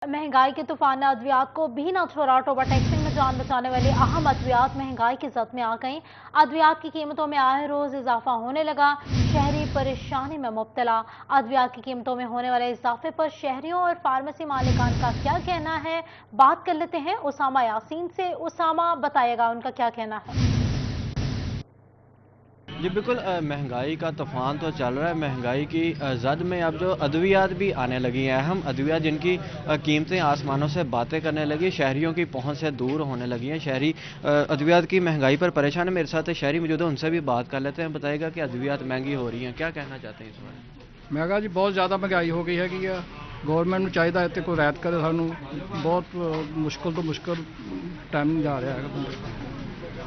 महंगाई के तूफान ने अद्वियात को भी न छोड़ा। टोबा टैक्सिंग में जान बचाने वाली अहम अद्वियात महंगाई की जद में आ गईं। अद्वियात की कीमतों में आए रोज इजाफा होने लगा, शहरी परेशानी में मुब्तला। अद्वियात की कीमतों में होने वाले इजाफे पर शहरियों और फार्मेसी मालिकान का क्या कहना है, बात कर लेते हैं उसामा यासीन से। उसामा, बताइएगा उनका क्या कहना है। जी बिल्कुल, महंगाई का तूफान तो चल रहा है। महंगाई की जद में अब जो अद्वियात भी आने लगी हैं, अहम अद्वियात जिनकी कीमतें आसमानों से बातें करने लगी, शहरियों की पहुंच से दूर होने लगी हैं। शहरी अद्वियात की महंगाई पर परेशान है। मेरे साथ शहरी मौजूद है, उनसे भी बात कर लेते हैं। बताइएगा कि अद्वियात महंगी हो रही हैं, क्या कहना चाहते हैं इस बारे में? मैं कहा जी बहुत ज़्यादा महंगाई हो गई है कि गवर्नमेंट ਨੂੰ ਚਾਹੀਦਾ ਇੱਥੇ ਕੋਈ ਰਾਇਤ ਕਰੇ ਸਾਨੂੰ। बहुत मुश्किल तो मुश्किल टाइम जा रहा है।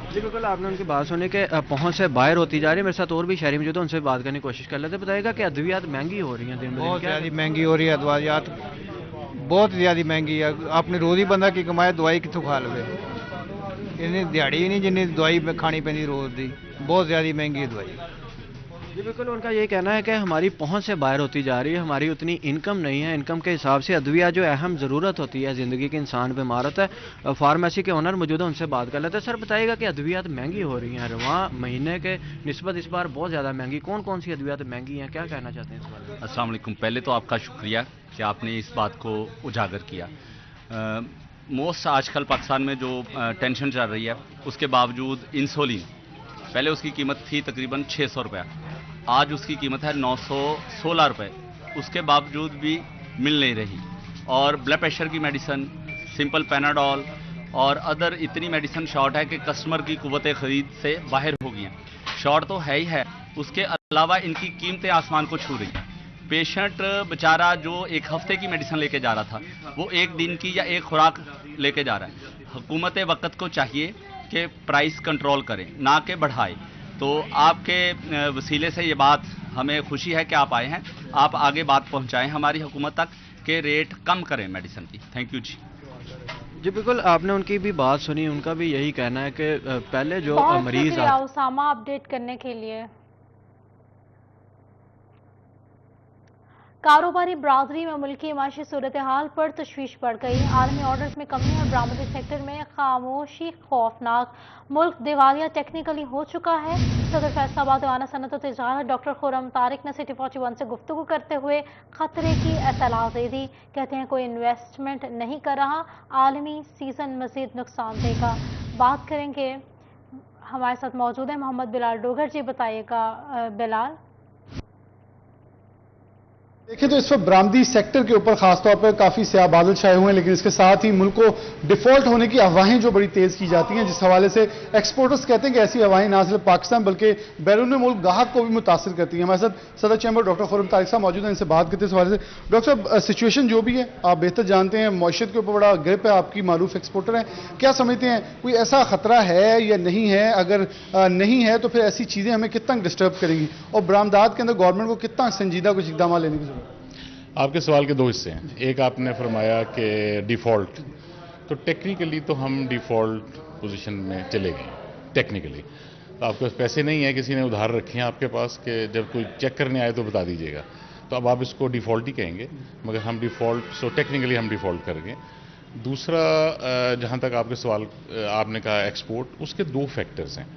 जी बिल्कुल, आपने उनकी बात सुनी कि पहुंच से बाहर होती जा रही है। मेरे साथ और भी शहरी मौजूद है, उनसे बात करने की कोशिश कर लेते हैं। बताइएगा कि अद्वियात महंगी हो रही हैं दिन ब दिन। बहुत ज़्यादा महंगी हो रही है अद्वियात, बहुत ज़्यादा महंगी है। अपनी रोज़ ही बंदा की कमाए, दवाई कितों खा लवे। इन्नी दिहाड़ी ही नहीं जिन्नी दवाई खानी पैंदी रोज़ दी। बहुत ज़्यादा महंगी है दवाई। जी बिल्कुल, उनका ये कहना है कि हमारी पहुंच से बाहर होती जा रही है, हमारी उतनी इनकम नहीं है। इनकम के हिसाब से अद्विया जो अहम ज़रूरत होती है ज़िंदगी के, इंसान बीमार होता है। फार्मेसी के ओनर मौजूद है, उनसे बात कर लेते हैं। सर बताइएगा कि अद्वियात महंगी हो रही हैं, रवां महीने के निस्बत इस बार बहुत ज़्यादा महंगी। कौन कौन सी अद्वियात महंगी हैं, क्या कहना चाहते हैं इस बारे में? अस्सलाम वालेकुम। पहले तो आपका शुक्रिया कि आपने इस बात को उजागर किया। मोस्ट आजकल पाकिस्तान में जो टेंशन चल रही है, उसके बावजूद इंसुलिन पहले उसकी कीमत थी तकरीबन 600 रुपया, आज उसकी कीमत है 916 रुपये। उसके बावजूद भी मिल नहीं रही। और ब्लड प्रेशर की मेडिसिन, सिंपल पैनाडोल और अदर इतनी मेडिसिन शॉर्ट है कि कस्टमर की कुव्वत ख़रीद से बाहर हो गई हैं। शॉर्ट तो है ही है, उसके अलावा इनकी कीमतें आसमान को छू रही हैं। पेशेंट बेचारा जो एक हफ्ते की मेडिसिन लेके जा रहा था, वो एक दिन की या एक खुराक लेके जा रहा है। हुकूमत वक्त को चाहिए कि प्राइस कंट्रोल करें, ना कि बढ़ाए। तो आपके वसीले से ये बात हमें खुशी है कि आप आए हैं। आप आगे बात पहुंचाएं हमारी हुकूमत तक कि रेट कम करें मेडिसिन की। थैंक यू जी। जी बिल्कुल, आपने उनकी भी बात सुनी, उनका भी यही कहना है कि पहले जो मरीज उसामा अपडेट करने के लिए। कारोबारी बरादरी में मुल्की माशी सूरत हाल पर तशवीश बढ़ गई। आलमी ऑर्डर्स में कमी है, बरामदी सेक्टर में खामोशी खौफनाक। मुल्क दिवालिया टेक्निकली हो चुका है। सदर फैसलाबाद दीवाना सनत और तिजारत डॉक्टर खुर्रम तारिक ने सिटी 41 से गुफ्तगू करते हुए खतरे की एतला दे दी। कहते हैं कोई इन्वेस्टमेंट नहीं कर रहा, आलमी सीजन मजीद नुकसान देगा। बात करेंगे, हमारे साथ मौजूद है मोहम्मद बिलाल डोगर जी। बताइएगा बिलाल। देखिए तो इस वक्त बरामदी सेक्टर के ऊपर खासतौर पर काफी स्याह बादल छाए हुए हैं, लेकिन इसके साथ ही मुल्क को डिफॉल्ट होने की अफवाहें जो बड़ी तेज की जाती हैं, जिस हवाले से एक्सपोर्टर्स कहते हैं कि ऐसी अफवाहें ना सिर्फ पाकिस्तान बल्कि बैरून मुल्क गाहक को भी मुतासर करती हैं। हमारे साथ सदर चैम्बर डॉक्टर खुर्रम तारिक साहब मौजूद हैं, इनसे बात करते हैं इस हवाले से। डॉक्टर साहब, सिचुएशन जो भी है आप बेहतर जानते हैं, मईशत के ऊपर बड़ा ग्रिप है, आपकी मारूफ एक्सपोर्टर हैं, क्या समझते हैं कोई ऐसा खतरा है या नहीं है? अगर नहीं है तो फिर ऐसी चीजें हमें कितना डिस्टर्ब करेंगी और बरामदात के अंदर गवर्नमेंट को कितना संजीदा कुछ इकदाम लेने की जरूरत है? आपके सवाल के दो हिस्से हैं। एक आपने फरमाया कि डिफ़ॉल्ट, तो टेक्निकली तो हम डिफ़ॉल्ट पोजीशन में चले गए टेक्निकली। तो आपके पास पैसे नहीं है, किसी ने उधार रखे हैं आपके पास कि जब कोई चेक करने आए तो बता दीजिएगा, तो अब आप इसको डिफ़ॉल्ट ही कहेंगे, मगर हम डिफ़ॉल्ट, सो टेक्निकली हम डिफ़ॉल्ट कर गए। दूसरा, जहाँ तक आपके सवाल आपने कहा एक्सपोर्ट, उसके दो फैक्टर्स हैं।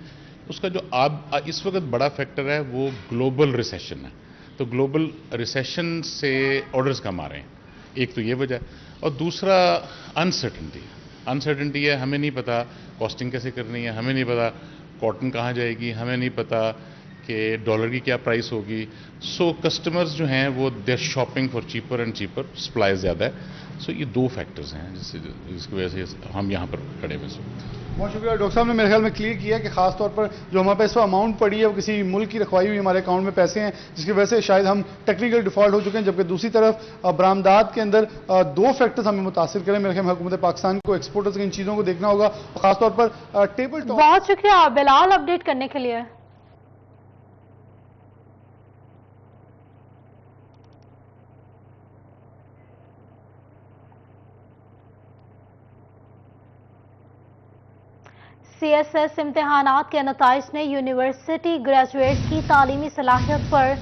उसका जो आप इस वक्त बड़ा फैक्टर है वो ग्लोबल रिसेशन है। तो ग्लोबल रिसेशन से ऑर्डर्स कम आ रहे हैं, एक तो ये वजह, और दूसरा अनसर्टेनिटी है। हमें नहीं पता कॉस्टिंग कैसे करनी है, हमें नहीं पता कॉटन कहाँ जाएगी, हमें नहीं पता कि डॉलर की क्या प्राइस होगी। सो कस्टमर्स जो हैं वो there shopping for cheaper and cheaper, supply ज़्यादा है। सो ये दो फैक्टर्स हैं जिसकी वजह से हम यहाँ पर खड़े हुए हैं। बहुत शुक्रिया डॉक्टर साहब ने मेरे ख्याल में क्लियर किया कि खास तौर पर जो हमारे पास अमाउंट पड़ी है वो किसी मुल्क की रखवाई हुई हमारे अकाउंट में पैसे हैं, जिसकी वजह से शायद हम टेक्निकल डिफॉल्ट हो चुके हैं। जबकि दूसरी तरफ बरामदात के अंदर दो फैक्टर्स हमें मुतासिर करें। मेरे ख्याल में हुकूमत पाकिस्तान को एक्सपोर्टर्स की इन चीज़ों को देखना होगा, खासतौर पर टेबल टॉप। बहुत शुक्रिया बिलाल अपडेट करने के लिए। CSS इम्तिहानात के नताइज ने यूनिवर्सिटी ग्रेजुएट्स की तालीमी सलाहियत पर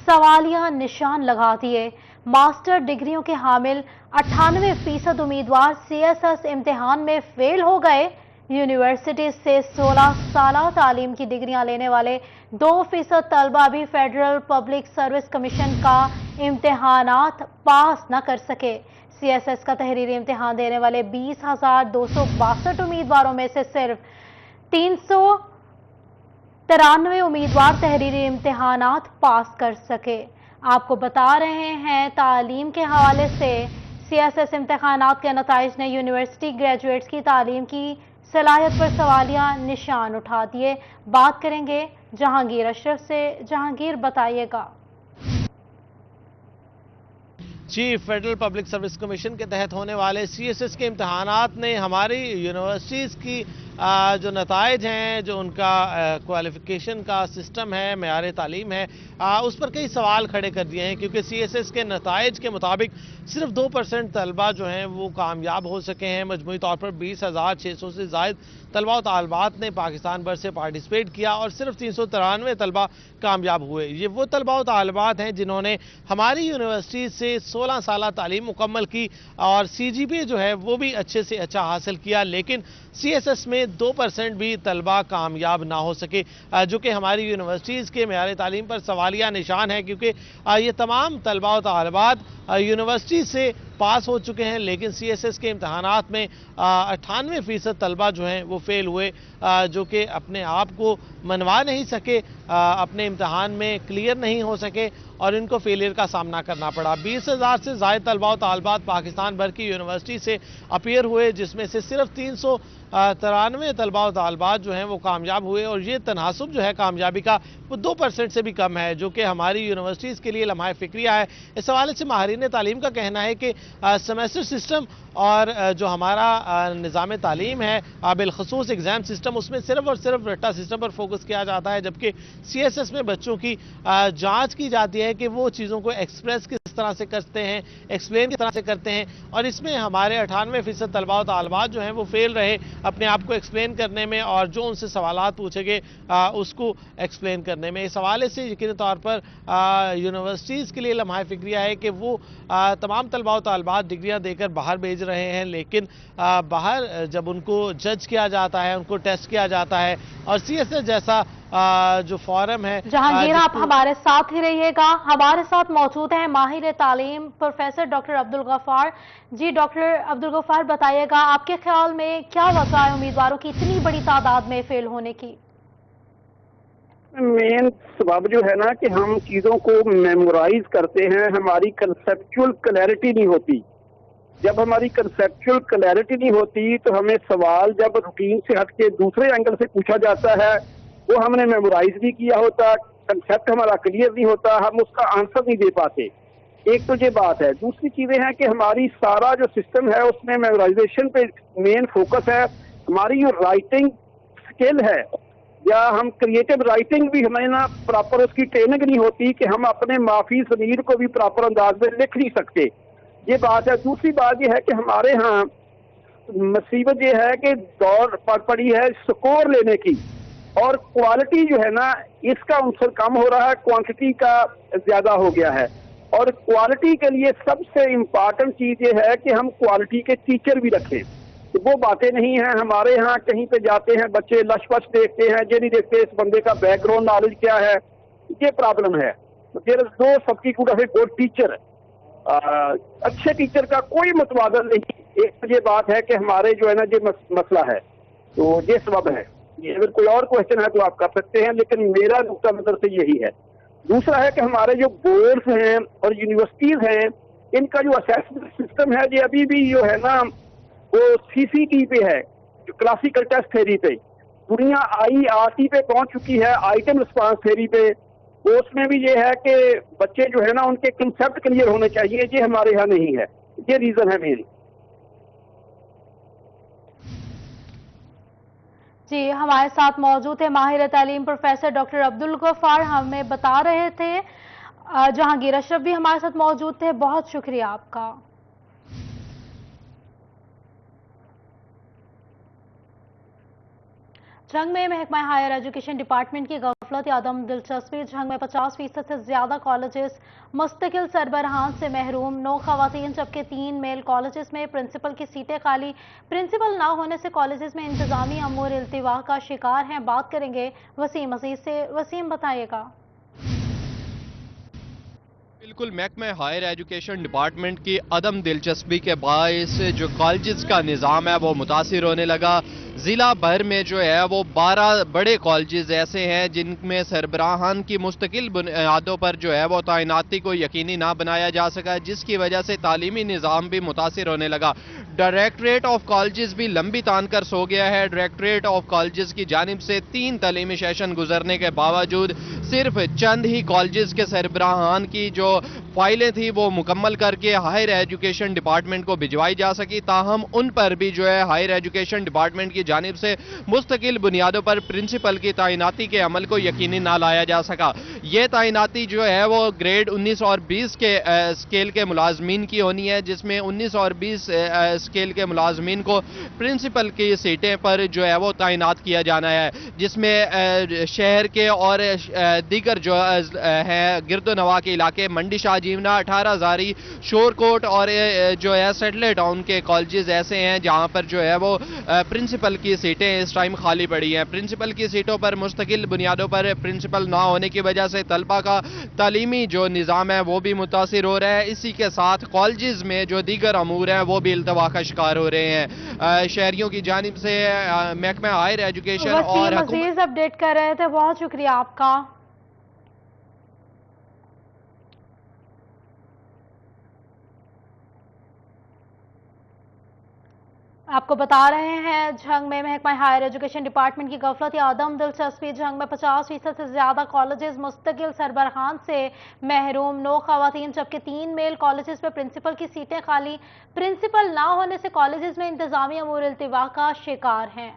सवालिया निशान लगा दिए। मास्टर डिग्रियों के हामिल 98% उम्मीदवार CSS इम्तिहान में फेल हो गए। यूनिवर्सिटी से 16 साला तालीम की डिग्रियां लेने वाले 2% तलबा भी फेडरल पब्लिक सर्विस कमीशन का इम्तिहानात पास न कर सके। CSS का तहरीरी इम्तिहान देने वाले 20,262 उम्मीदवारों में से सिर्फ 393 उम्मीदवार तहरीरी इम्तिहानात पास कर सके। आपको बता रहे हैं, तालीम के हवाले से CSS इम्तिहानात के नताइज ने यूनिवर्सिटी ग्रेजुएट्स की तालीम की सलाहियत पर सवालिया निशान उठा दिए। बात करेंगे जहांगीर अशरफ से। जहांगीर, बताइएगा। जी, फेडरल पब्लिक सर्विस कमीशन के तहत होने वाले CSS के इम्तहानात ने हमारी यूनिवर्सिटीज़ की जो नताइज हैं, जो उनका क्वालिफिकेशन का सिस्टम है, मेयार तालीम है, उस पर कई सवाल खड़े कर दिए हैं, क्योंकि CSS के नताइज के मुताबिक सिर्फ 2% तलबा जो हैं वो कामयाब हो सके हैं। मजमूई तौर पर 20,600 से ज़ायद तलबा और तालबात ने पाकिस्तान भर से पार्टिसिपेट किया और सिर्फ 393 तलबा कामयाब हुए। ये वो तलबा और तालबात हैं जिन्होंने हमारी यूनिवर्सिटी से 16 साला तालीम मुकम्मल की और CGPA जो है वो भी अच्छे से अच्छा हासिल किया, लेकिन CSS में 2% भी तलबा कामयाब ना हो सके, जो कि हमारी यूनिवर्सिटीज़ के मेयार तालीम पर सवालिया निशान है, क्योंकि ये तमाम तलबा और तालबात यूनिवर्सिटी से पास हो चुके हैं, लेकिन CSS के इम्तहानात में 98% तलबा जो हैं वो फेल हुए, जो कि अपने आप को मनवा नहीं सके, अपने इम्तहान में क्लियर नहीं हो सके और इनको फेलियर का सामना करना पड़ा। 20,000 से ज़ायद तलबा और तालबात पाकिस्तान भर की यूनिवर्सिटी से अपीयर हुए, जिसमें से सिर्फ 393 तलबा और तालबात जो हैं वो कामयाब हुए, और ये तनासुब जो है कामयाबी का वो 2% से भी कम है, जो कि हमारी यूनिवर्सिटीज़ के लिए लम्हा फ़िक्रिया है। इस हवाले से माहिरीन तालीम का कहना है कि सेमेस्टर सिस्टम और जो हमारा निज़ाम तालीम है, बिलखसूस एग्ज़ाम सिस्टम, उसमें सिर्फ और सिर्फ रट्टा सिस्टम पर फोकस किया जाता है, जबकि CSS में बच्चों की जांच की जाती है कि वो चीज़ों को एक्सप्रेस किस तरह से करते हैं, एक्सप्लेन किस तरह से करते हैं, और इसमें हमारे 98% तलबा और तालबात जो हैं वो फेल रहे अपने आप को एक्सप्लेन करने में और जो उनसे सवालात पूछे गए उसको एक्सप्लेन करने में। इस हवाले से यकीनी तौर पर यूनिवर्सिटीज़ के लिए लम्हा फ़िक्रिया है कि वो तमाम तलबा और तालबात डिग्रियाँ देकर बाहर भेज रहे हैं, लेकिन बाहर जब उनको जज किया जाता है, उनको टेस्ट किया जाता है, और CSS जैसा जो फॉरम है। जहांगीर, आप हमारे साथ ही रहिएगा। हमारे साथ मौजूद हैं माहिर तालीम प्रोफेसर डॉक्टर अब्दुल गफ्फार। जी डॉक्टर अब्दुल गफ्फार, बताइएगा, आपके ख्याल में क्या वजह है उम्मीदवारों की इतनी बड़ी तादाद में फेल होने की? मेन सबब जो है ना कि हम चीजों को मेमोराइज करते हैं, हमारी कंसेप्चुअल क्लैरिटी नहीं होती। जब हमारी कंसेप्चुअल क्लैरिटी नहीं होती तो हमें सवाल जब रूटीन से हट के दूसरे एंगल से पूछा जाता है, वो हमने मेमोराइज नहीं किया होता, कंसेप्ट हमारा क्लियर नहीं होता, हम उसका आंसर नहीं दे पाते। एक तो ये बात है। दूसरी चीजें हैं कि हमारी सारा जो सिस्टम है उसमें मेमोराइजेशन पे मेन फोकस है। हमारी जो राइटिंग स्किल है या हम क्रिएटिव राइटिंग भी हमें ना प्रॉपर उसकी ट्रेनिंग नहीं होती कि हम अपने माफी ज़मीर को भी प्रॉपर अंदाज में लिख नहीं सकते, ये बात है। दूसरी बात ये है कि हमारे यहाँ मुसीबत ये है कि दौड़ पड़ी है स्कोर लेने की, और क्वालिटी जो है ना इसका उनसर कम हो रहा है, क्वांटिटी का ज्यादा हो गया है। और क्वालिटी के लिए सबसे इम्पॉर्टेंट चीज ये है कि हम क्वालिटी के टीचर भी रखें। तो वो बातें नहीं हैं हमारे यहाँ। कहीं पे जाते हैं बच्चे लश-वश देखते हैं, ये नहीं देखते इस बंदे का बैकग्राउंड नॉलेज क्या है, ये प्रॉब्लम है। There is no substitute of a good teacher. अच्छे टीचर का कोई मुतबादल नहीं। एक तो ये बात है कि हमारे जो है ना ये मसला है, तो ये सबब है। ये अगर कोई और क्वेश्चन है तो आप कर सकते हैं, लेकिन मेरा नुक्ता नजर से यही है। दूसरा है कि हमारे जो बोर्ड्स हैं और यूनिवर्सिटीज हैं, इनका जो असेसमेंट सिस्टम है ये अभी भी जो है ना वो CCT पे है, जो क्लासिकल टेस्ट थ्योरी पे। दुनिया IRT पे पहुंच चुकी है, आइटम रिस्पांस थ्योरी पे। तो उसमें भी ये है कि बच्चे जो है ना उनके कंसेप्ट क्लियर होने चाहिए, ये हमारे यहाँ नहीं है। ये रीजन है मेरी। जी, हमारे साथ मौजूद है माहिर तालीम प्रोफेसर डॉक्टर अब्दुल गफ्फार, हमें बता रहे थे। जहांगीर अशरफ भी हमारे साथ मौजूद थे, बहुत शुक्रिया आपका। जंग में महकमा हायर एजुकेशन डिपार्टमेंट की गफलत या अदम दिलचस्पी जंग में 50% से ज्यादा कॉलेजेस मुस्तकिल सरबराहान से महरूम, 9 खवातीन जबकि 3 मेल कॉलेजेस में प्रिंसिपल की सीटें खाली, प्रिंसिपल ना होने से कॉलेजेस में इंतजामी अमूर इल्तिवा का शिकार हैं। बात करेंगे वसीम अजीज से। वसीम बताइएगा। बिल्कुल, महकमा हायर एजुकेशन डिपार्टमेंट की अदम दिलचस्पी के बायस जो कॉलेजेस का निज़ाम है वो मुतासिर होने लगा। ज़िला भर में जो है वो 12 बड़े कॉलेजेस ऐसे हैं जिनमें सरबराहान की मुस्तकिल बुनियादों पर जो है वो तैनाती को यकीनी ना बनाया जा सका, जिसकी वजह से तालीमी निज़ाम भी मुतासिर होने लगा। डायरेक्टरेट ऑफ कॉलेजेस भी लंबी तान कर सो गया है। डायरेक्टरेट ऑफ कॉलेजेस की जानिब से 3 तालीमी सेशन गुजरने के बावजूद सिर्फ चंद ही कॉलेजेस के सरबराहान की जो फाइलें थी वो मुकम्मल करके हायर एजुकेशन डिपार्टमेंट को भिजवाई जा सकी। ताहम उन पर भी जो है हायर एजुकेशन डिपार्टमेंट की जानिब से मुस्तकिल बुनियादों पर प्रिंसिपल की तैनाती के अमल को यकीनी ना लाया जा सका। ये तैनाती जो है वो ग्रेड 19 और 20 के स्केल के मुलाजमीन की होनी है, जिसमें 19 और 20 स्केल के मुलाजमीन को प्रिंसिपल की सीटें पर जो है वो तैनात किया जाना है, जिसमें शहर के और दीगर जो है गिरदो नवा के इलाके, मंडी शाह जीवना, 18 हजारी, शोरकोट और जो है सेटलर टाउन के कॉलेजेस ऐसे हैं जहां पर जो है वो प्रिंसिपल की सीटें इस टाइम खाली पड़ी हैं। प्रिंसिपल की सीटों पर मुस्तकिल बुनियादों पर प्रिंसिपल ना होने की वजह से तलबा का तालीमी जो निज़ाम है वो भी मुतासिर हो रहा है। इसी के साथ कॉलेजेस में जो दीगर अमूर हैं वो भी इल्तवा का शिकार हो रहे हैं। शहरियों की जानिब से महकमा हायर एजुकेशन और अपडेट कर रहे थे, बहुत शुक्रिया आपका। आपको बता रहे हैं जंग में महकमा हायर एजुकेशन डिपार्टमेंट की गफलत या अदम दिलचस्पी। जंग में 50% से ज्यादा कॉलेजेस मुस्तकिल सरबराहान से महरूम, 9 खवातीन जबकि 3 मेल कॉलेजेस में प्रिंसिपल की सीटें खाली, प्रिंसिपल ना होने से कॉलेजेस में इंतजामी अमूर इल्तिवा का शिकार हैं।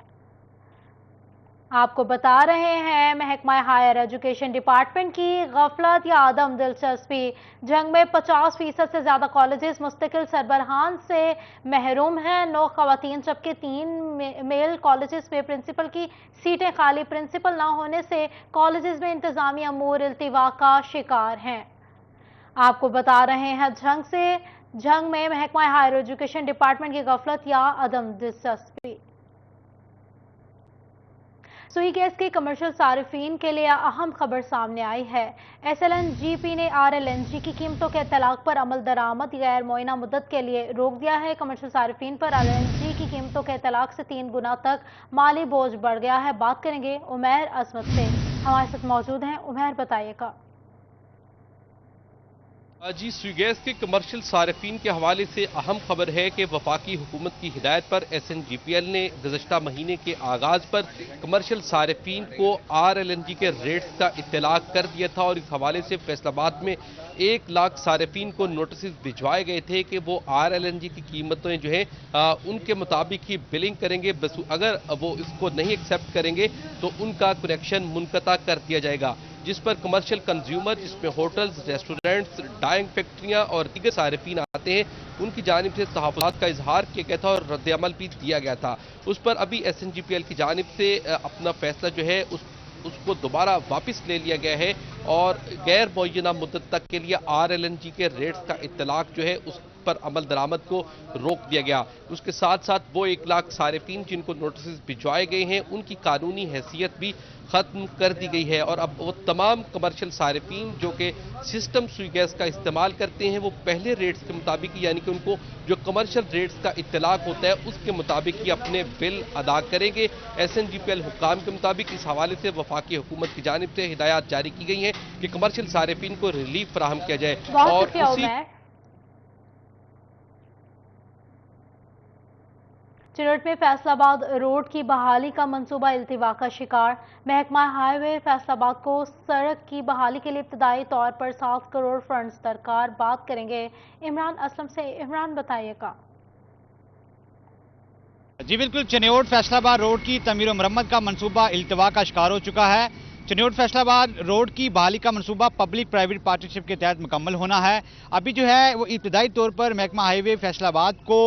आपको बता रहे हैं महकमा हायर एजुकेशन डिपार्टमेंट की गफलत या अदम दिलचस्पी। जंग में 50% से ज्यादा कॉलेजेस मुस्तकिल सरबराहान से महरूम हैं, 9 खवातीन जबकि 3 मेल कॉलेजेस में प्रिंसिपल की सीटें खाली, प्रिंसिपल ना होने से कॉलेजेस में इंतजामी अमूर इल्तिवा का शिकार हैं। आपको बता रहे हैं जंग में महकमा हायर एजुकेशन डिपार्टमेंट की गफलत या अदम दिलचस्पी। सुई गैस के कमर्शियल सारिफीन के लिए अहम खबर सामने आई है। SLNGP ने RLNG की कीमतों के तलाक पर अमल दरामद गैर मुअय्यना मुद्दत के लिए रोक दिया है। कमर्शियल सारिफीन पर RLNG की कीमतों के तलाक से 3 गुना तक माली बोझ बढ़ गया है। बात करेंगे उमैर अजमत से, हमारे साथ मौजूद हैं। उमैर बताइएगा। जी, स्वीगैस के कमर्शियल सारिफीन के हवाले से अहम खबर है कि वफाकी हुकूमत की हिदायत पर SNGPL ने गुज़श्ता महीने के आगाज़ पर कमर्शियल सारिफीन को RLNG के रेट्स का इत्तलाक कर दिया था और इस हवाले से फैसलाबाद में 1 लाख सारिफीन को नोटिस भिजवाए गए थे कि वो RLNG की कीमतें जो है उनके मुताबिक ही बिलिंग करेंगे। बस अगर वो इसको नहीं एक्सेप्ट करेंगे तो उनका कनेक्शन मुनक़ता कर दिया जाएगा, जिस पर कमर्शियल कंज्यूमर, जिसमें होटल्स, रेस्टोरेंट्स, डाइंग फैक्ट्रियां और दीगर सारिफीन आते हैं, उनकी जानिब से तहफ़्फ़ुज़ात का इजहार किया गया था और रद्द-ए-अमल भी दिया गया था। उस पर अभी SNGPL की जानिब से अपना फैसला जो है उसको दोबारा वापस ले लिया गया है और गैर मुअय्यना मुद्दत तक के लिए RLNG के रेट्स का इत्तलाक जो है उस पर अमल दरामद को रोक दिया गया। उसके साथ साथ वो 1 लाख सारिफीन जिनको नोटिस भिजवाए गए हैं उनकी कानूनी हैसियत भी ख़त्म कर दी गई है और अब वो तमाम कमर्शियल सारिफीन जो कि सिस्टम सुई गैस का इस्तेमाल करते हैं वो पहले रेट्स के मुताबिक, यानी कि उनको जो कमर्शियल रेट्स का इत्तलाक होता है उसके मुताबिक ही अपने बिल अदा करेंगे। SNGPL हुक्काम के मुताबिक इस हवाले से वफाकी हुकूमत की जानिब से हिदायत जारी की गई हैं कि कमर्शियल सारिफीन को रिलीफ फराहम किया जाए। और चिरट में फैसलाबाद रोड की बहाली का मंसूबा इल्तिवा का शिकार। महकमा हाईवे फैसलाबाद को सड़क की बहाली के लिए इब्तदाई तौर पर 7 करोड़ फंड्स दरकार। बात करेंगे इमरान असलम से। इमरान बताइएगा। जी बिल्कुल, चनेओट फैसलाबाद रोड की तमीर और मरम्मत का मंसूबा इल्तिवा का शिकार हो चुका है। चनियोट फैसलाबाद रोड की बहाली का मंसूबा पब्लिक प्राइवेट पार्टनरशिप के तहत मुकम्मल होना है। अभी जो है वो इब्तदाई तौर पर महकमा हाईवे फैसलाबाद को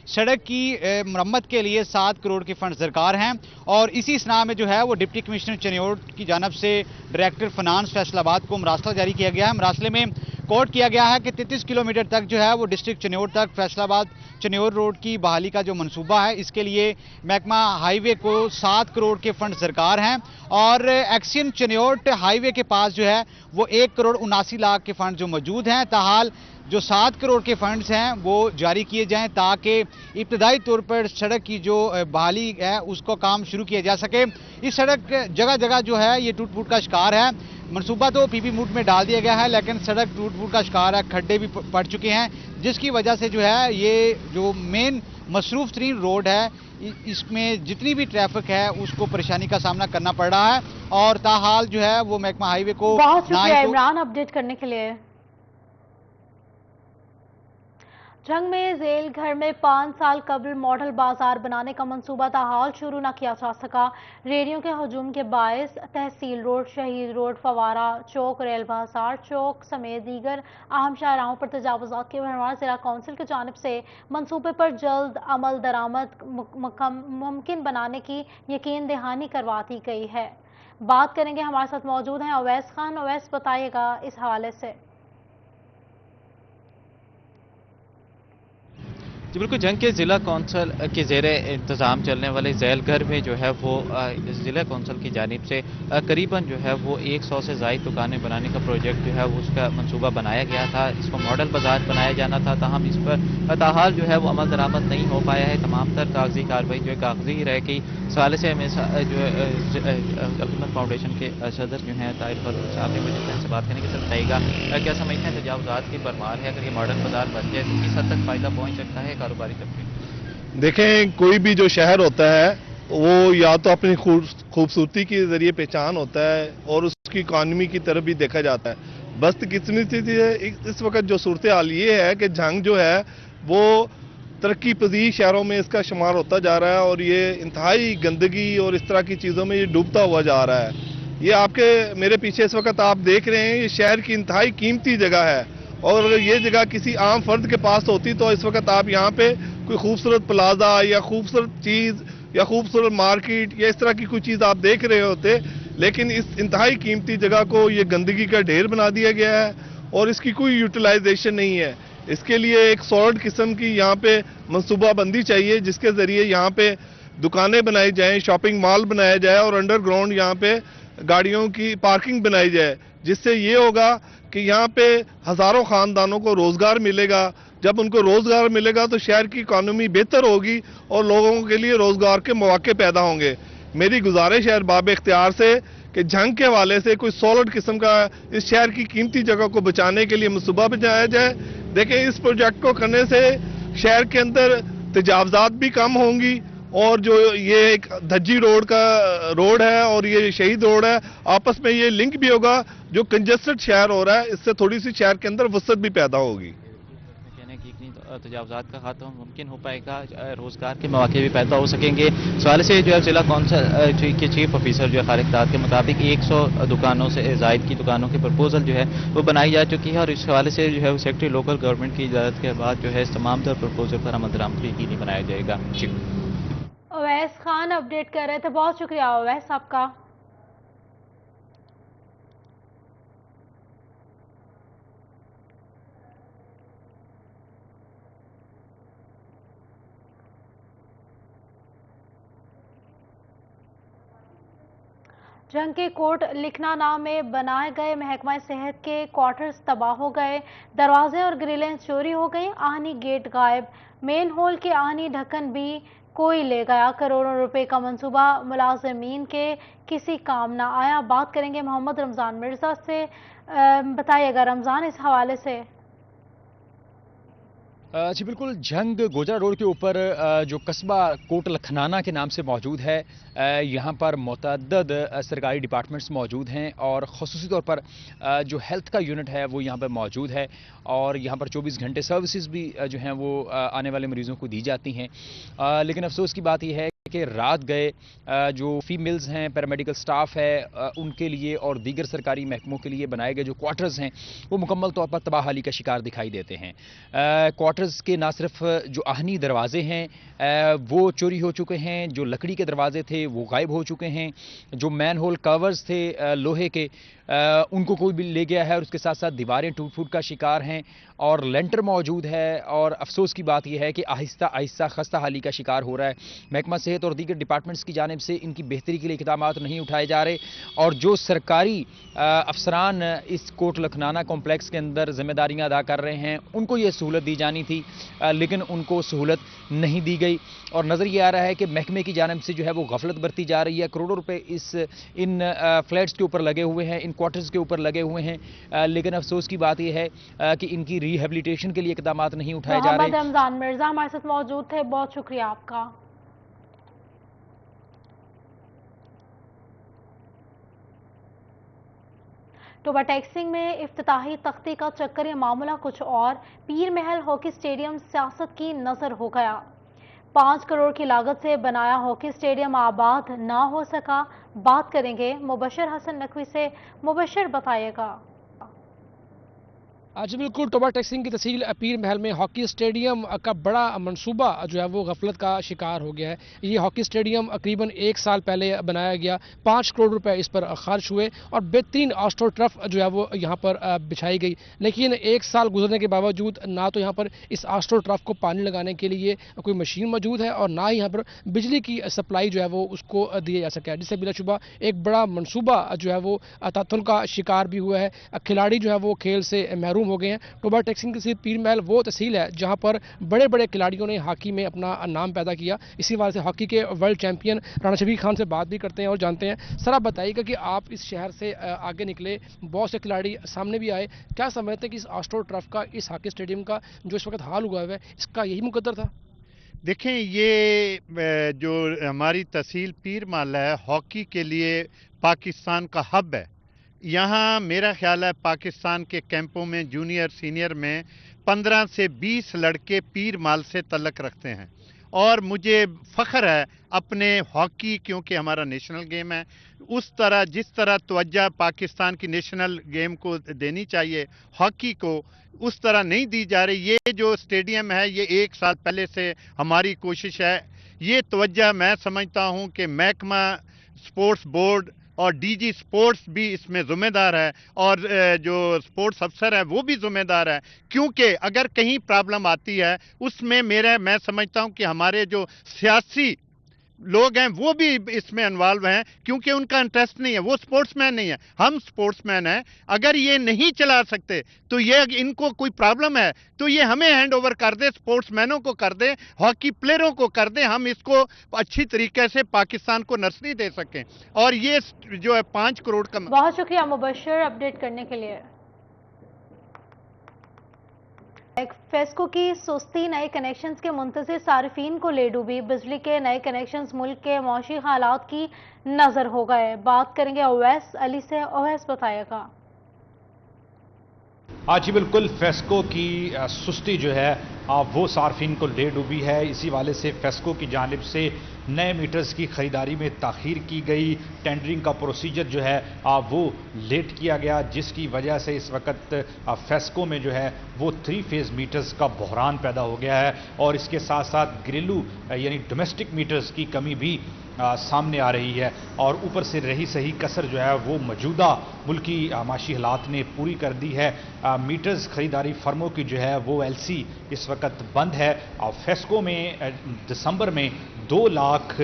सड़क की मरम्मत के लिए 7 करोड़ के फंड दरकार हैं और इसी इसना में जो है वो डिप्टी कमिश्नर चनियोट की जानब से डायरेक्टर फाइनेंस फैसलाबाद को मरासला जारी किया गया है। मरासले में कोट किया गया है कि 33 किलोमीटर तक जो है वो डिस्ट्रिक्ट चनियोट तक फैसलाबाद चनियोट रोड की बहाली का जो मंसूबा है इसके लिए महकमा हाईवे को 7 करोड़ के फंड दरकार हैं और एक्सियन चनियोट हाईवे के पास जो है वो 1 करोड़ 79 लाख के फंड जो मौजूद हैं। ताहाल जो 7 करोड़ के फंड्स हैं वो जारी किए जाएं ताकि इब्तदाई तौर पर सड़क की जो बहाली है उसको काम शुरू किया जा सके। इस सड़क जगह जगह जो है ये टूट फूट का शिकार है। मंसूबा तो पीपी मूड में डाल दिया गया है लेकिन सड़क टूट फूट का शिकार है, खड्डे भी पड़ चुके हैं जिसकी वजह से जो है ये जो मेन मसरूफ तरीन रोड है इसमें जितनी भी ट्रैफिक है उसको परेशानी का सामना करना पड़ रहा है और ताहाल जो है वो महकमा हाईवे को बहुत शुक्रिया इमरान अपडेट करने के लिए। जंग में जेल घर में 5 साल कबल मॉडल बाजार बनाने का मंसूबा ताहाल शुरू न किया जा सका। रेडियो के हजूम के बायस तहसील रोड, शहीद रोड, फवारा चौक, रेल बाजार चौक समेत दीगर अहम शाहराहों पर तजावुज़ात की भरमार जिला कौंसिल की जानिब से मंसूबे पर जल्द अमल दरामद मुमकिन बनाने की यकीन दहानी करवा दी गई है। बात करेंगे, हमारे साथ मौजूद हैं अवैस खान। अवैस, बताइएगा इस हवाले से। जी बिल्कुल, जंग के ज़िला कौंसल के ज़ेरे इंतज़ाम चलने वाले जेल घर में जो है वो ज़िला कौंसल की जानिब से करीबन जो है वो 100 से ज़ायद दुकानें बनाने का प्रोजेक्ट जो है वो उसका मंसूबा बनाया गया था। इसको मॉडल बाजार बनाया जाना था, ताहम इस पर ताहाल जो है वो अमल दरामद नहीं हो पाया है। तमाम तर कागजी कार्रवाई जो है कागजी ही रह गई। सवाल से हमें जो अल्तमत फाउंडेशन के सदर जो हैं ताहिर फरूख साहब ने मुझे से बात करने के साथ बताएगा क्या समझते हैं तजावुज़ात की भरमार है, अगर ये मॉडल बाजार बन जाए तो किस हद तक फ़ायदा पहुँच सकता है कारोबारी तबके? देखें, कोई भी जो शहर होता है वो या तो अपनी खूबसूरती के जरिए पहचान होता है और उसकी इकानमी की तरफ भी देखा जाता है। बदकिस्मती है इस वक्त जो सूरत हाल ये है कि जंग जो है वो तरक्की पजीर शहरों में इसका शुमार होता जा रहा है और ये इंतहाई गंदगी और इस तरह की चीज़ों में ये डूबता हुआ जा रहा है। ये आपके मेरे पीछे इस वक्त आप देख रहे हैं, ये शहर की इंतहाई कीमती जगह है और ये जगह किसी आम फर्द के पास होती तो इस वक्त आप यहाँ पे कोई खूबसूरत प्लाजा या खूबसूरत चीज़ या खूबसूरत मार्केट या इस तरह की कोई चीज़ आप देख रहे होते, लेकिन इस इंतहाई कीमती जगह को ये गंदगी का ढेर बना दिया गया है और इसकी कोई यूटिलाइजेशन नहीं है। इसके लिए एक सॉलिड किस्म की यहाँ पे मंसूबाबंदी चाहिए जिसके ज़रिए यहाँ पे दुकानें बनाई जाएं, शॉपिंग मॉल बनाया जाए और अंडरग्राउंड यहाँ पे गाड़ियों की पार्किंग बनाई जाए, जिससे ये होगा कि यहाँ पे हज़ारों ख़ानदानों को रोज़गार मिलेगा। जब उनको रोज़गार मिलेगा तो शहर की इकॉनमी बेहतर होगी और लोगों के लिए रोज़गार के मौके पैदा होंगे। मेरी गुजारिश है बाब इख्तियार से कि जंग के हवाले से कोई सॉलिड किस्म का इस शहर की कीमती जगह को बचाने के लिए मंसूबा बनाया जाए। देखें, इस प्रोजेक्ट को करने से शहर के अंदर तजावुज़ात भी कम होंगी और जो ये एक धज्जी रोड का रोड है और ये शहीद रोड है, आपस में ये लिंक भी होगा। जो कंजेस्टेड शहर हो रहा है इससे थोड़ी सी शहर के अंदर वसत भी पैदा होगी। तजावुज़ात का खात्मा मुमकिन हो पाएगा, रोज़गार के मौके भी पैदा हो सकेंगे। सवाल से जो है ज़िला कौंसिल के चीफ ऑफिसर जो है खालिद दाद के मुताबिक 100 दुकानों से ज़ायद की दुकानों की प्रपोजल जो है वो बनाई जा चुकी है और इस हवाले से जो है सेक्रेटरी लोकल गवर्नमेंट की इजाज़त के बाद जो है तमाम तर प्रपोजल पर अमल दरामद यकीनी बनाया जाएगा। जी अवैस खान अपडेट कर रहे थे, बहुत शुक्रिया अवैस आपका। जंग के कोट लिखनाना में बनाए गए महकमा सेहत के क्वार्टर्स तबाह हो गए, दरवाजे और ग्रिलें चोरी हो गई, आहनी गेट गायब, मेन होल के आहनी ढक्कन भी कोई ले गया। करोड़ों रुपए का मंसूबा मुलाजिमीन के किसी काम ना आया। बात करेंगे मोहम्मद रमज़ान मिर्ज़ा से। बताइएगा रमज़ान, इस हवाले से। जी बिल्कुल, जंग गोजरा रोड के ऊपर जो कस्बा कोट लखनाना के नाम से मौजूद है, यहाँ पर मुतअद्दिद सरकारी डिपार्टमेंट्स मौजूद हैं और ख़ुसूसी तौर पर जो हेल्थ का यूनिट है वो यहाँ पर मौजूद है और यहाँ पर 24 घंटे सर्विसेज भी जो हैं वो आने वाले मरीज़ों को दी जाती हैं। लेकिन अफसोस की बात यह है کہ رات گئے جو فیمیلز ہیں، پیرامیڈیکل سٹاف ہے، ان کے لیے اور دیگر سرکاری محکموں کے لیے بنائے گئے جو کوارٹرز ہیں وہ مکمل طور پر تباہ حالی کا شکار دکھائی دیتے ہیں۔ کوارٹرز کے نہ صرف جو آہنی دروازے ہیں وہ چوری ہو چکے ہیں، جو لکڑی کے دروازے تھے وہ غائب ہو چکے ہیں، جو مین ہول کورز تھے لوہے کے ان کو کوئی بھی لے گیا ہے، اور اس کے ساتھ ساتھ دیواریں ٹوٹ پھوٹ کا شکار ہیں اور لینٹر موجود ہے، اور افسوس کی بات یہ ہے کہ آہستہ آہستہ خستہ حالی کا شکار ہو رہا ہے۔ محکمہ صحت اور دیگر ڈپارٹمنٹس کی جانب سے ان کی بہتری کے لیے اقدامات نہیں اٹھائے جا رہے، اور جو سرکاری افسران اس کوٹ لکھنانہ کمپلیکس کے اندر ذمہ داریاں ادا کر رہے ہیں ان کو یہ سہولت دی جانی تھی، لیکن ان کو سہولت نہیں دی گئی، اور نظر یہ آ رہا ہے کہ محکمے کی جانب سے جو ہے وہ غفلت برتی جا رہی ہے۔ کروڑوں روپے ان فلیٹس کے اوپر لگے ہوئے ہیں، ان کوارٹرز کے اوپر لگے ہوئے ہیں، لیکن افسوس کی بات یہ ہے کہ ان کی ریہیبلیٹیشن کے لیے اقدامات نہیں اٹھائے جا رہے۔ محمد رمضان مرزا ہمارے ساتھ موجود تھے، بہت شکریہ آپ کا۔ ٹوبہ ٹیکسنگ میں افتتاحی تختی کا چکر، یہ معاملہ کچھ اور۔ پیر محل ہاکی اسٹیڈیم سیاست کی نظر ہو گیا۔ 5 کروڑ کی لاگت سے بنایا ہاکی اسٹیڈیم آباد نہ ہو سکا۔ بات کریں گے مبشر حسن نقوی سے۔ مبشر بتائیے گا۔ جی بالکل، ٹوبہ ٹیکسنگ کی تحصیل پیر محل میں ہاکی اسٹیڈیم کا بڑا منصوبہ جو ہے وہ غفلت کا شکار ہو گیا ہے۔ یہ ہاکی اسٹیڈیم تقریباً 1 سال پہلے بنایا گیا، 5 کروڑ روپے اس پر خرچ ہوئے اور بہترین آسٹرو ٹرف جو ہے وہ یہاں پر بچھائی گئی، لیکن 1 سال گزرنے کے باوجود نہ تو یہاں پر اس آسٹرو ٹرف کو پانی لگانے کے لیے کوئی مشین موجود ہے، اور نہ ہی یہاں پر بجلی کی سپلائی جو ہے وہ اس کو دیا جا سکا ہے، جس سے بلا شبہ ایک بڑا منصوبہ جو ہے وہ تعطل کا شکار بھی ہوا ہے۔ کھلاڑی جو ہے وہ کھیل سے محروم ہو گئے ہیں۔ ٹوبہ ٹیکسنگ کی تحصیل پیر محل وہ تحصیل ہے جہاں پر بڑے بڑے کھلاڑیوں نے ہاکی میں اپنا نام پیدا کیا، اسی وجہ سے ہاکی کے ورلڈ چیمپئن رانا شفیع خان سے بات بھی کرتے ہیں اور جانتے ہیں۔ سر آپ بتائیے گا کہ آپ اس شہر سے آگے نکلے، بہت سے کھلاڑی سامنے بھی آئے، کیا سمجھتے ہیں کہ اس آسٹرو ٹرف کا، اس ہاکی اسٹیڈیم کا جو اس وقت حال ہوا ہے اس کا یہی مقدر تھا؟ دیکھیں، یہ جو ہماری تحصیل پیر محل ہے ہاکی کے لیے پاکستان کا ہب ہے۔ یہاں میرا خیال ہے پاکستان کے کیمپوں میں جونیئر سینئر میں 15 سے 20 لڑکے پیر محل سے تعلق رکھتے ہیں، اور مجھے فخر ہے اپنے ہاکی، کیونکہ ہمارا نیشنل گیم ہے، جس طرح توجہ پاکستان کی نیشنل گیم کو دینی چاہیے ہاکی کو، اس طرح نہیں دی جا رہی۔ یہ جو اسٹیڈیم ہے یہ 1 سال پہلے سے ہماری کوشش ہے، یہ توجہ میں سمجھتا ہوں کہ محکمہ سپورٹس بورڈ اور ڈی جی سپورٹس بھی اس میں ذمہ دار ہے، اور جو سپورٹس افسر ہے وہ بھی ذمہ دار ہے، کیونکہ اگر کہیں پرابلم آتی ہے اس میں میں سمجھتا ہوں کہ ہمارے جو سیاسی لوگ ہیں وہ بھی اس میں انوالو ہیں، کیونکہ ان کا انٹرسٹ نہیں ہے، وہ سپورٹس مین نہیں ہے، ہم سپورٹس مین ہیں۔ اگر یہ نہیں چلا سکتے تو یہ ان کو کوئی پرابلم ہے تو یہ ہمیں ہینڈ اوور کر دے، سپورٹس مینوں کو کر دے، ہاکی پلیئروں کو کر دے، ہم اس کو اچھی طریقے سے پاکستان کو نرسری دے سکیں۔ اور یہ جو ہے 5 کروڑ کا۔ بہت شکریہ مبشر اپڈیٹ کرنے کے لیے۔ فیسکو کی سستی نئے کنیکشنز کے منتظر صارفین کو لے ڈوبی، بجلی کے نئے کنیکشنز ملک کے معاشی حالات کی نظر ہو گئے۔ بات کریں گے اویس علی سے۔ اویس بتائیے گا۔ جی بالکل، فیسکو کی سستی جو ہے وہ صارفین کو لے ڈوبی ہے، اسی والے سے فیسکو کی جانب سے نئے میٹرز کی خریداری میں تاخیر کی گئی، ٹینڈرنگ کا پروسیجر جو ہے وہ لیٹ کیا گیا، جس کی وجہ سے اس وقت فیسکو میں جو ہے وہ 3 فیز میٹرز کا بحران پیدا ہو گیا ہے، اور اس کے ساتھ ساتھ گھریلو یعنی ڈومیسٹک میٹرز کی کمی بھی سامنے آ رہی ہے، اور اوپر سے رہی سہی کسر جو ہے وہ موجودہ ملکی معاشی حالات نے پوری کر دی ہے۔ میٹرز خریداری فرموں کی جو ہے وہ ایل سی اس وقت بند ہے، اور فیسکو میں دسمبر میں 2 لاکھ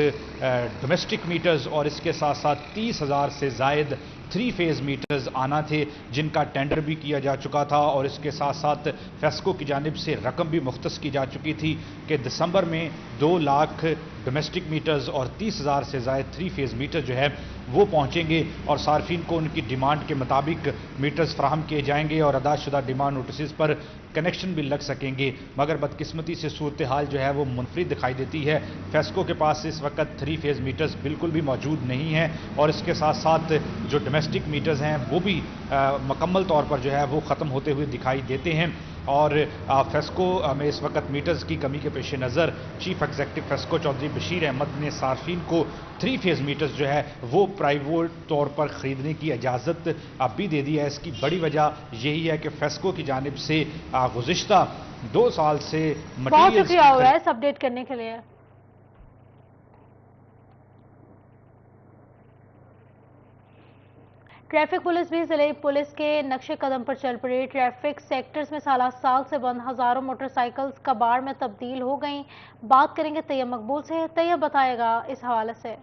ڈومیسٹک میٹرز اور اس کے ساتھ ساتھ 30,000 سے زائد 3 فیز میٹرز آنا تھے، جن کا ٹینڈر بھی کیا جا چکا تھا، اور اس کے ساتھ ساتھ فیسکو کی جانب سے رقم بھی مختص کی جا چکی تھی کہ دسمبر میں 2 لاکھ ڈومیسٹک میٹرز اور 30,000 سے زائد 3 فیز میٹر جو ہے وہ پہنچیں گے، اور صارفین کو ان کی ڈیمانڈ کے مطابق میٹرز فراہم کیے جائیں گے، اور ادا شدہ ڈیمانڈ نوٹسز پر कनेक्शन भी लग सकेंगे, मगर बदकिस्मती से सूरत हाल जो है वो मुनफरिद दिखाई देती है। फेस्को के पास इस वक्त 3 फेज़ मीटर्स बिल्कुल भी मौजूद नहीं हैं और इसके साथ साथ जो डोमेस्टिक मीटर्स हैं वो भी मुकम्मल तौर पर जो है वो ख़त्म होते हुए दिखाई देते हैं। और फेस्को में इस वक्त मीटर्स की कमी के पेश नज़र चीफ एग्जीक्यूटिव फेस्को चौधरी बशीर अहमद ने सार्फिन को 3 फेज़ मीटर्स जो है वो प्राइवेट तौर पर ख़रीदने की इजाज़त भी दे दी है। इसकी बड़ी वजह यही है कि फेस्को की जानिब से गुज़िश्ता 2 साल से बहुत शुक्रिया हुआ है इस अपडेट करने के लिए। ट्रैफिक पुलिस भी जिले पुलिस के नक्शे कदम पर चल पड़ी। ट्रैफिक सेक्टर्स में साल से बंद हजारों मोटरसाइकिल्स कबाड़ में तब्दील हो गईं। बात करेंगे तैयब मकबूल से। तैयब बताएगा इस हवाले से।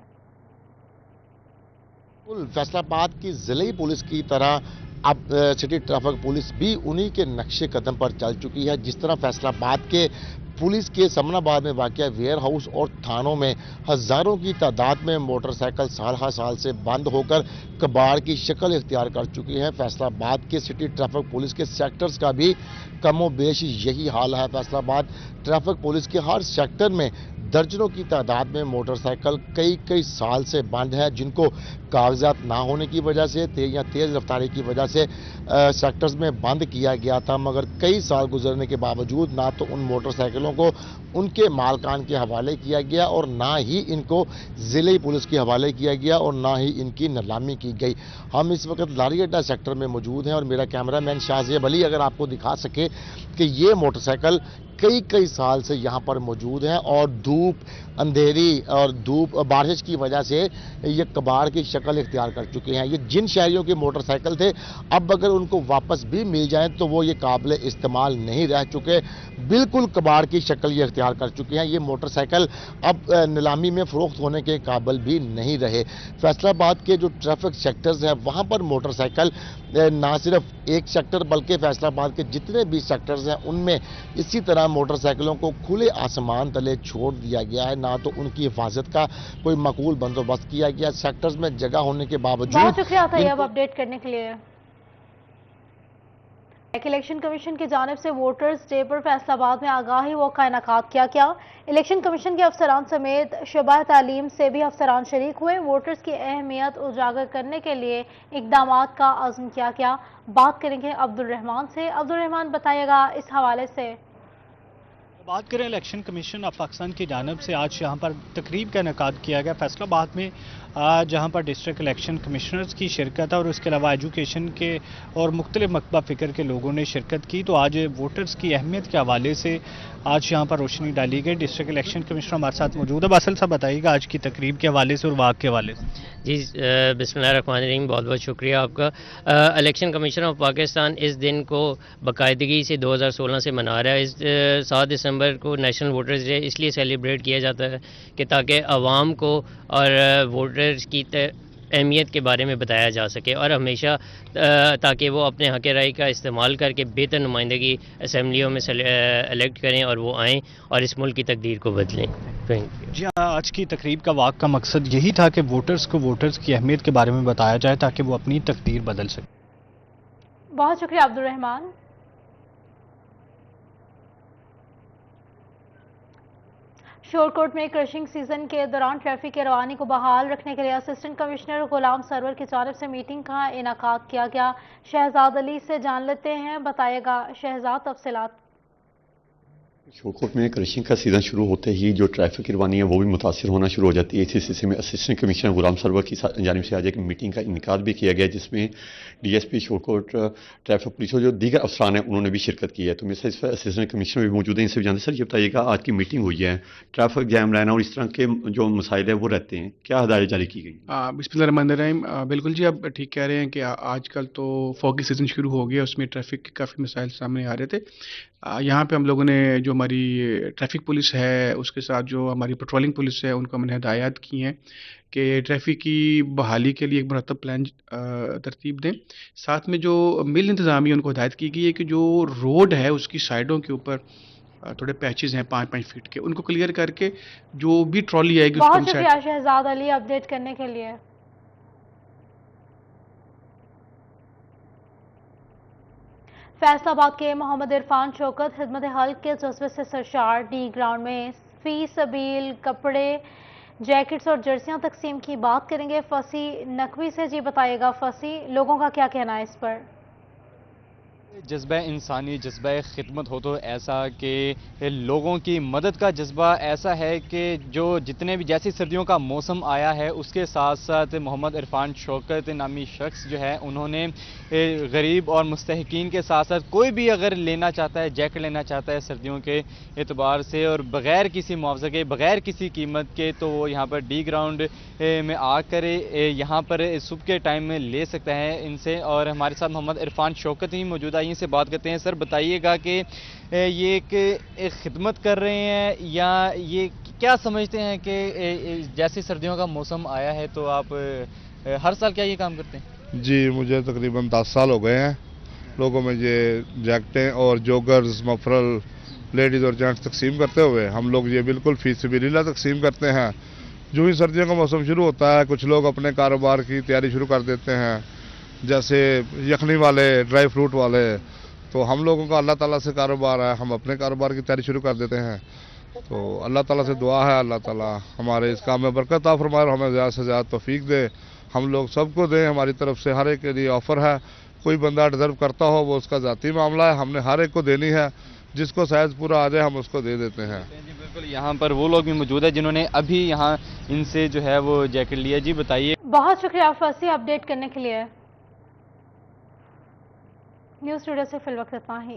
फैसलाबाद की जिले पुलिस की तरह अब सिटी ट्रैफिक पुलिस भी उन्हीं के नक्शे कदम पर चल चुकी है। जिस तरह फैसलाबाद के पुलिस के समनाबाद में वाक़या वेयर हाउस और थानों में हज़ारों की तादाद में मोटरसाइकिल साल से बंद होकर कबाड़ की शक्ल इख्तियार कर चुकी है। फैसलाबाद के सिटी ट्रैफिक पुलिस के सेक्टर्स का भी कमो बेश यही हाल है। फैसलाबाद ट्रैफिक पुलिस के हर सेक्टर में दर्जनों की तादाद में मोटरसाइकिल कई साल से बंद है, जिनको कागजात ना होने की वजह से या तेज़ रफ्तारी की वजह से सेक्टर्स में बंद किया गया था। मगर कई साल गुजरने के बावजूद ना तो उन मोटरसाइकिलों को उनके मालकान के हवाले किया गया और ना ही इनको ज़िले पुलिस के हवाले किया गया और ना ही इनकी नीलामी की गई। हम इस वक्त लारी अड्डा सेक्टर में मौजूद हैं और मेरा कैमरामैन शाहजेब अली अगर आपको दिखा सके कि ये मोटरसाइकिल कई साल से यहाँ पर मौजूद हैं और धूप अंधेरी और धूप बारिश की वजह से ये कबाड़ की शक्ल इख्तियार कर चुके हैं। ये जिन शहरियों के मोटरसाइकिल थे, अब अगर उनको वापस भी मिल जाएं तो वो ये काबिल इस्तेमाल नहीं रह चुके, बिल्कुल कबाड़ की शक्ल ये इख्तियार कर चुके हैं। ये मोटरसाइकिल अब नीलामी में फ़रोख्त होने के काबिल भी नहीं रहे। फैसलाबाद के जो ट्रैफिक सेक्टर्स हैं वहाँ पर मोटरसाइकिल ना सिर्फ एक सेक्टर बल्कि फैसलाबाद के जितने भी सेक्टर्स हैं उनमें इसी तरह मोटरसाइकिलों को खुले आसमान तले छोड़ दिया गया है। ना तो उनकी हिफाजत का कोई माकूल बंदोबस्त किया गया। सेक्टर्स में जगह होने के बावजूद बहुत शुक्रिया तैयब अपडेट करने के लिए। इलेक्शन कमीशन की जानिब से वोटर्स डे पर फैसलाबाद में आगाही वॉक का इनेकाद किया गया। इलेक्शन कमीशन के अफसरान समेत शोबा तालीम से भी अफसरान शरीक हुए। वोटर्स की अहमियत उजागर करने के लिए इकदामात का अज़्म किया गया। बात करेंगे अब्दुल रहमान से। अब्दुल रहमान बताइएगा इस हवाले से। बात करें इलेक्शन कमीशन ऑफ पाकिस्तान की जानिब से आज यहाँ पर तकरीब का इनेकाद किया गया फैसलाबाद में, जहाँ पर डिस्ट्रिक्ट इलेक्शन कमिश्नर्स की शिरकत है और उसके अलावा एजुकेशन के और मुख्तलिफ मकतबा फ़िक्र के लोगों ने शिरकत की। तो आज वोटर्स की अहमियत के हवाले से आज यहाँ पर रोशनी डाली गई। डिस्ट्रिक्ट इलेक्शन कमिश्नर हमारे साथ मौजूद है। बासल साहब बताइएगा आज की तकरीब के हवाले से और वाक़ के हवाले से। जी बिस्मिल्लाहिर्रहमानिर्रहीम, बहुत बहुत शुक्रिया आपका। इलेक्शन कमीशन ऑफ पाकिस्तान इस दिन को बाकायदगी से 2016 से मना रहा है। इस 7 दिसंबर को नेशनल वोटर्स डे इसलिए सेलिब्रेट किया जाता है कि ताकि आवाम को और वोटर्स की अहमियत के बारे में बताया जा सके और हमेशा ताकि वो अपने हक़ राय का इस्तेमाल करके बेहतर नुमाइंदगी असम्बलियों में इलेक्ट करें और वो आएँ और इस मुल्क की तकदीर को बदलें। जी हाँ, आज की तकरीब का वाक़ का मकसद यही था कि वोटर्स को वोटर्स की अहमियत के बारे में बताया जाए ताकि वो अपनी तकदीर बदल सके। बहुत शुक्रिया अब्दुल रहमान। शोरकोट में क्रशिंग सीजन के दौरान ट्रैफिक की रवानी को बहाल रखने के लिए असिस्टेंट कमिश्नर गुलाम सरवर की जानिब से मीटिंग का इनेकाद किया गया। शहजाद अली से जान लेते हैं, बताएगा शहजाद तफसीलात। शोरकोट में क्रशिंग का सीज़न शुरू होते ही जो ट्रैफिक की रवानी है वो भी मुतासर होना शुरू हो जाती है। इसी सिलसिले में असिस्टेंट कमिश्नर गुलाम सरवर की जानिब से आज एक मीटिंग का इनेकाद भी किया गया जिसमें DSP शोरकोट ट्रैफिक पुलिस और जो दीगर अफसरान हैं उन्होंने भी शिरकत की है। तो मेरे साथ असिस्टेंट कमिश्नर भी मौजूद हैं, इनसे भी जानते हैं। सर ये बताइएगा आज की मीटिंग हुई है, ट्रैफिक जैम रहना और इस तरह के जो मसाइल है वो रहते हैं, क्या हदायत जारी की गई? बिस्मिल्लाहिर्रहमानिर्रहीम, बिल्कुल जी आप ठीक कह रहे हैं कि आजकल तो फॉगी सीज़न शुरू हो गया, उसमें ट्रैफिक के काफ़ी मसाइल सामने आ रहे थे। यहाँ पे हम लोगों ने जो हमारी ट्रैफिक पुलिस है उसके साथ जो हमारी पेट्रोलिंग पुलिस है उनको हमने हदायत की हैं कि ट्रैफिक की बहाली के लिए एक मुरतब प्लान तरतीब दें। साथ में जो मिल इंतज़ामिया उनको हदायत की गई है कि जो रोड है उसकी साइडों के ऊपर थोड़े पैचेस हैं 5-5 फीट के, उनको क्लियर करके जो भी ट्रॉली आएगी उसको बहुत शुक्रिया शहजाद अली अपडेट करने के लिए। फैसला आबाद के मोहम्मद इरफान शौकत खिदमत हल्क के जज्बे से सरशार डी ग्राउंड में फी सबील कपड़े, जैकेट्स और जर्सियां तकसीम की बात करेंगे फसी नकवी से। जी बताइएगा फसी, लोगों का क्या कहना है इस पर? जज्बा इंसानी, जज्बा खिदमत हो तो ऐसा कि लोगों की मदद का जज्बा ऐसा है कि जो जितने भी जैसी सर्दियों का मौसम आया है उसके साथ साथ मोहम्मद इरफान शौकत नामी शख्स जो है उन्होंने गरीब और मुस्तहिकीन के साथ साथ कोई भी अगर लेना चाहता है, जैकेट लेना चाहता है सर्दियों के एतबार से और बग़ैर किसी मुआवजे के, बग़ैर किसी कीमत के, तो वो यहाँ पर डी ग्राउंड में आकर यहाँ पर सुबह के टाइम में ले सकता है इनसे। और हमारे साथ मोहम्मद इरफान शौकत ही मौजूदा, यहीं से बात करते हैं। सर बताइएगा कि ये एक खिदमत कर रहे हैं या ये क्या समझते हैं कि जैसे सर्दियों का मौसम आया है तो आप हर साल क्या ये काम करते हैं? जी, मुझे तकरीबन 10 साल हो गए हैं लोगों में ये जैकेटें और जोगर्स, मफरल, लेडीज़ और जेंट्स तकसीम करते हुए। हम लोग ये बिल्कुल फी सबिलिल्लाह तकसीम करते हैं। जो ही सर्दियों का मौसम शुरू होता है कुछ लोग अपने कारोबार की तैयारी शुरू कर देते हैं, जैसे यखनी वाले, ड्राई फ्रूट वाले। तो हम लोगों का अल्लाह ताला से कारोबार है, हम अपने कारोबार की तैयारी शुरू कर देते हैं। तो अल्लाह ताला से दुआ है अल्लाह ताला हमारे इस काम में बरकत अता फरमाए और हमें ज़्यादा से ज़्यादा तौफीक दे। हम लोग सबको दें, हमारी तरफ से हर एक के लिए ऑफ़र है। कोई बंदा डिज़र्व करता हो वो उसका ज़ाती मामला है, हमने हर एक को देनी है। जिसको साइज़ पूरा आ जाए हम उसको दे देते हैं। जी बिल्कुल, यहाँ पर वो लोग भी मौजूद है जिन्होंने अभी यहाँ इनसे जो है वो जैकेट लिया। जी बताइए। बहुत शुक्रिया फसी अपडेट करने के लिए। न्यूज़ टुडे से फिल वक्त इतना ही।